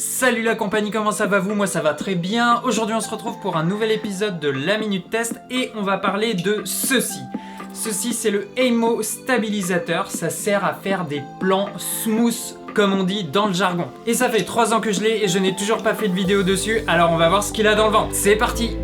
Salut la compagnie, comment ça va vous? Moi ça va très bien. Aujourd'hui on se retrouve pour un nouvel épisode de la Minute Test et on va parler de ceci. Ceci c'est le Aimo stabilisateur, ça sert à faire des plans smooth comme on dit dans le jargon. Et ça fait 3 ans que je l'ai et je n'ai toujours pas fait de vidéo dessus, alors on va voir ce qu'il a dans le ventre. C'est parti!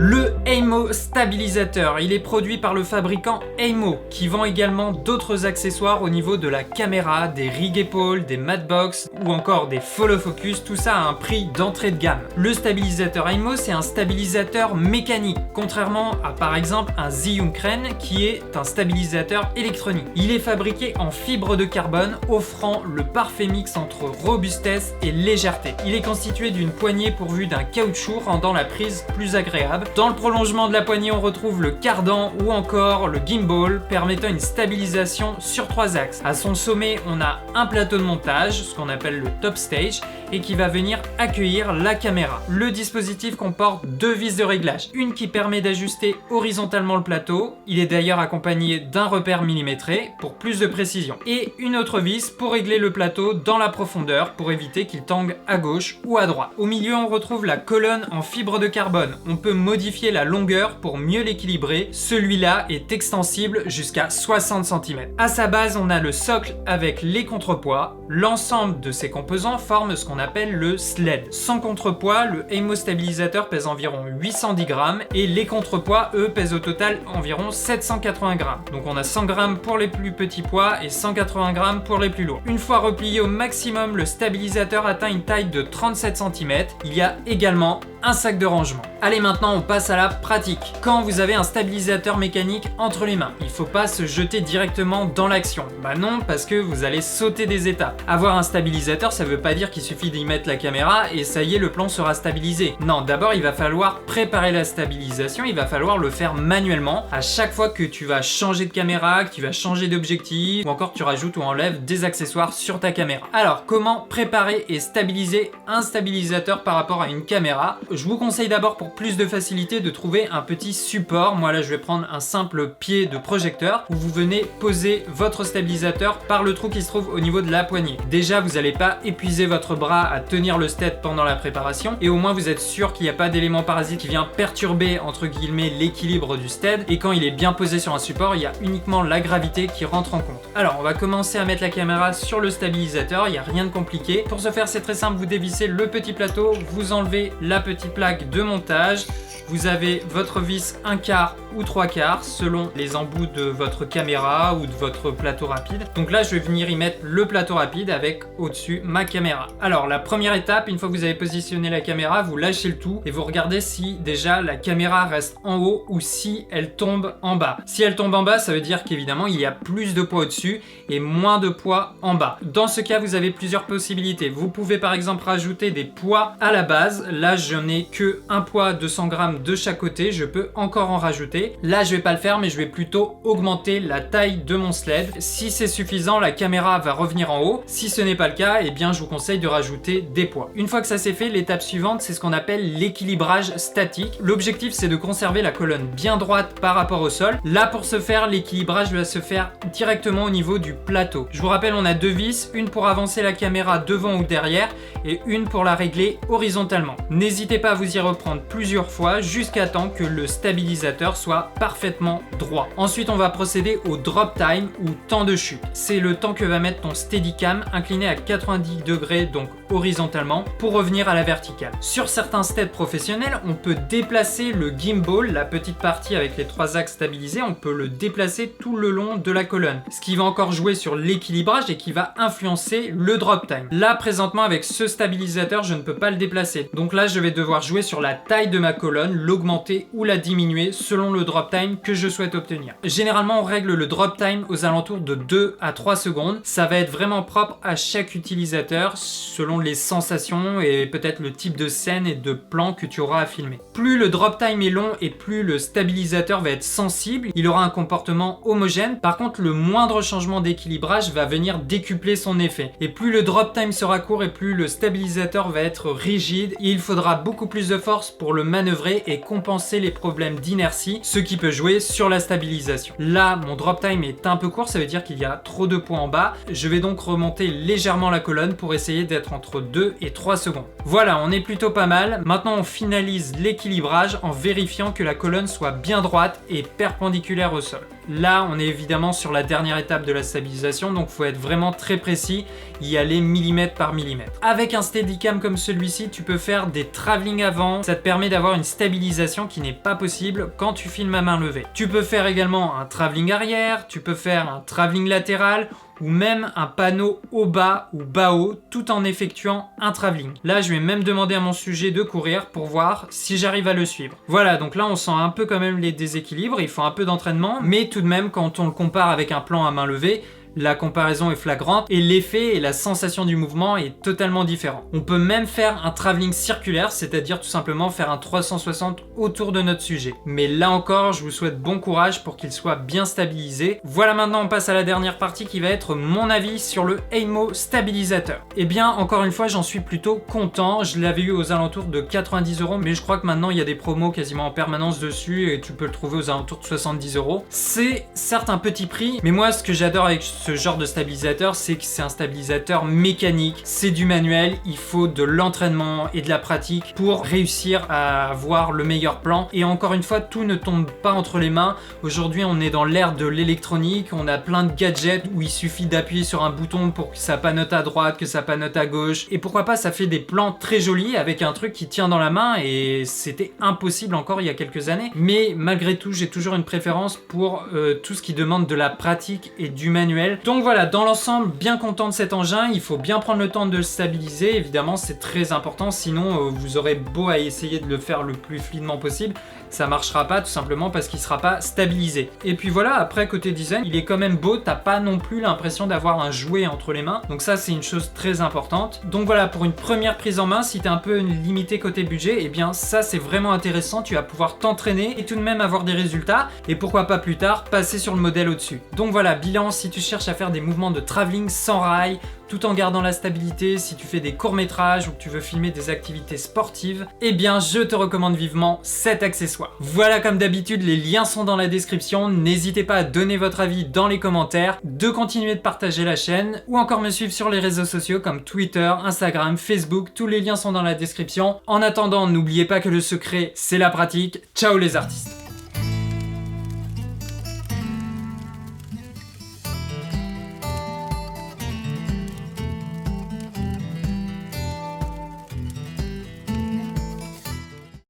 Le Aimo stabilisateur, il est produit par le fabricant Aimo, qui vend également d'autres accessoires au niveau de la caméra, des rig épaules, des matbox ou encore des follow focus, tout ça à un prix d'entrée de gamme. Le stabilisateur Aimo, c'est un stabilisateur mécanique, contrairement à par exemple un Zhiyun qui est un stabilisateur électronique. Il est fabriqué en fibre de carbone, offrant le parfait mix entre robustesse et légèreté. Il est constitué d'une poignée pourvue d'un caoutchouc rendant la prise plus agréable. Dans le prolongement de la poignée, on retrouve le cardan ou encore le gimbal permettant une stabilisation sur 3 axes. À son sommet, on a un plateau de montage, ce qu'on appelle le top stage, et qui va venir accueillir la caméra. Le dispositif comporte 2 vis de réglage, une qui permet d'ajuster horizontalement le plateau, il est d'ailleurs accompagné d'un repère millimétré pour plus de précision, et une autre vis pour régler le plateau dans la profondeur pour éviter qu'il tangue à gauche ou à droite. Au milieu, on retrouve la colonne en fibre de carbone. On peut modifier la longueur pour mieux l'équilibrer. Celui-là est extensible jusqu'à 60 cm. À sa base, on a le socle avec les contrepoids. L'ensemble de ces composants forme ce qu'on appelle le sled. Sans contrepoids, le Aimo stabilisateur pèse environ 810 grammes et les contrepoids, eux, pèsent au total environ 780 grammes. Donc on a 100 grammes pour les plus petits poids et 180 grammes pour les plus lourds. Une fois replié au maximum, le stabilisateur atteint une taille de 37 cm. Il y a également un sac de rangement. Allez, maintenant on passe à la pratique. Quand vous avez un stabilisateur mécanique entre les mains, il faut pas se jeter directement dans l'action. Bah non, parce que vous allez sauter des étapes. Avoir un stabilisateur, ça veut pas dire qu'il suffit d'y mettre la caméra et ça y est, le plan sera stabilisé. Non, d'abord il va falloir préparer la stabilisation, il va falloir le faire manuellement à chaque fois que tu vas changer de caméra, que tu vas changer d'objectif ou encore que tu rajoutes ou enlèves des accessoires sur ta caméra. Alors, comment préparer et stabiliser un stabilisateur par rapport à une caméra? Je vous conseille d'abord, pour plus de facilité, de trouver un petit support. Moi là je vais prendre un simple pied de projecteur où vous venez poser votre stabilisateur par le trou qui se trouve au niveau de la poignée. Déjà vous n'allez pas épuiser votre bras à tenir le stead pendant la préparation et au moins vous êtes sûr qu'il n'y a pas d'élément parasite qui vient perturber entre guillemets l'équilibre du stead, et quand il est bien posé sur un support, il y a uniquement la gravité qui rentre en compte. Alors on va commencer à mettre la caméra sur le stabilisateur, il n'y a rien de compliqué. Pour ce faire, c'est très simple, vous dévissez le petit plateau, vous enlevez la petite plaque de montage, vous avez votre vis 1/4 ou 3/4 selon les embouts de votre caméra ou de votre plateau rapide. Donc là je vais venir y mettre le plateau rapide avec au-dessus ma caméra. Alors la première étape, une fois que vous avez positionné la caméra, vous lâchez le tout et vous regardez si déjà la caméra reste en haut ou si elle tombe en bas. Si elle tombe en bas, ça veut dire qu'évidemment il y a plus de poids au-dessus et moins de poids en bas. Dans ce cas, vous avez plusieurs possibilités. Vous pouvez par exemple rajouter des poids à la base. Là je n'ai que un poids de 100 grammes de chaque côté, je peux encore en rajouter. Là je vais pas le faire, mais je vais plutôt augmenter la taille de mon sled. Si c'est suffisant, la caméra va revenir en haut. Si ce n'est pas le cas, eh bien je vous conseille de rajouter des poids. Une fois que ça c'est fait, l'étape suivante, c'est ce qu'on appelle l'équilibrage statique. L'objectif, c'est de conserver la colonne bien droite par rapport au sol. Là, pour ce faire, l'équilibrage va se faire directement au niveau du plateau. Je vous rappelle, on a 2 vis, une pour avancer la caméra devant ou derrière et une pour la régler horizontalement. N'hésitez pas à vous y reprendre plusieurs fois jusqu'à temps que le stabilisateur soit parfaitement droit. Ensuite, on va procéder au drop time ou temps de chute. C'est le temps que va mettre ton Steadicam incliné à 90 degrés, donc horizontalement, pour revenir à la verticale. Sur certains steads professionnels, on peut déplacer le gimbal, la petite partie avec les 3 axes stabilisés, on peut le déplacer tout le long de la colonne, ce qui va encore jouer sur l'équilibrage et qui va influencer le drop time. Là, présentement, avec ce stabilisateur, je ne peux pas le déplacer. Donc là, je vais devoir jouer sur la taille de ma colonne, l'augmenter ou la diminuer selon le drop time que je souhaite obtenir. Généralement, on règle le drop time aux alentours de 2 à 3 secondes. Ça va être vraiment propre à chaque utilisateur selon les sensations et peut-être le type de scène et de plan que tu auras à filmer. Plus le drop time est long et plus le stabilisateur va être sensible, il aura un comportement homogène. Par contre, le moindre changement d'équilibrage va venir décupler son effet. Et plus le drop time sera court et plus le stabilisateur va être rigide et il faudra beaucoup plus de force pour le manœuvrer freiner et compenser les problèmes d'inertie, ce qui peut jouer sur la stabilisation. Là, mon drop time est un peu court, ça veut dire qu'il y a trop de points en bas. Je vais donc remonter légèrement la colonne pour essayer d'être entre 2 et 3 secondes. Voilà, on est plutôt pas mal. Maintenant, on finalise l'équilibrage en vérifiant que la colonne soit bien droite et perpendiculaire au sol. Là, on est évidemment sur la dernière étape de la stabilisation, donc il faut être vraiment très précis, y aller millimètre par millimètre. Avec un Steadicam comme celui-ci, tu peux faire des travelling avant, ça te permet d'avoir une stabilisation qui n'est pas possible quand tu filmes à main levée. Tu peux faire également un travelling arrière, tu peux faire un travelling latéral, ou même un panneau haut bas ou bas haut tout en effectuant un travelling. Là, je vais même demander à mon sujet de courir pour voir si j'arrive à le suivre. Voilà, donc là on sent un peu quand même les déséquilibres, il faut un peu d'entraînement, mais tout de même quand on le compare avec un plan à main levée, la comparaison est flagrante et l'effet et la sensation du mouvement est totalement différent. On peut même faire un travelling circulaire, c'est-à-dire tout simplement faire un 360 autour de notre sujet. Mais là encore, je vous souhaite bon courage pour qu'il soit bien stabilisé. Voilà, maintenant on passe à la dernière partie qui va être mon avis sur le Aimo stabilisateur. Et bien, encore une fois, j'en suis plutôt content. Je l'avais eu aux alentours de 90 €, mais je crois que maintenant il y a des promos quasiment en permanence dessus et tu peux le trouver aux alentours de 70 €. C'est certes un petit prix, mais moi ce que j'adore avec ce genre de stabilisateur, c'est que c'est un stabilisateur mécanique, c'est du manuel, il faut de l'entraînement et de la pratique pour réussir à avoir le meilleur plan. Et encore une fois, tout ne tombe pas entre les mains. Aujourd'hui, on est dans l'ère de l'électronique, on a plein de gadgets où il suffit d'appuyer sur un bouton pour que ça panote à droite, que ça panote à gauche. Et pourquoi pas, ça fait des plans très jolis avec un truc qui tient dans la main et c'était impossible encore il y a quelques années. Mais malgré tout, j'ai toujours une préférence pour tout ce qui demande de la pratique et du manuel. Donc voilà, dans l'ensemble, bien content de cet engin, il faut bien prendre le temps de le stabiliser, évidemment c'est très important, sinon vous aurez beau à essayer de le faire le plus fluidement possible, ça marchera pas tout simplement parce qu'il sera pas stabilisé. Et puis voilà, après côté design, il est quand même beau, t'as pas non plus l'impression d'avoir un jouet entre les mains, donc ça c'est une chose très importante. Donc voilà, pour une première prise en main, si t'es un peu limité côté budget, et bien ça c'est vraiment intéressant, tu vas pouvoir t'entraîner et tout de même avoir des résultats, et pourquoi pas plus tard passer sur le modèle au-dessus. Donc voilà, bilan, si tu cherches à faire des mouvements de travelling sans rail, tout en gardant la stabilité, si tu fais des courts-métrages ou que tu veux filmer des activités sportives, eh bien je te recommande vivement cet accessoire. Voilà, comme d'habitude, les liens sont dans la description, n'hésitez pas à donner votre avis dans les commentaires, de continuer de partager la chaîne, ou encore me suivre sur les réseaux sociaux comme Twitter, Instagram, Facebook, tous les liens sont dans la description. En attendant, n'oubliez pas que le secret, c'est la pratique. Ciao les artistes!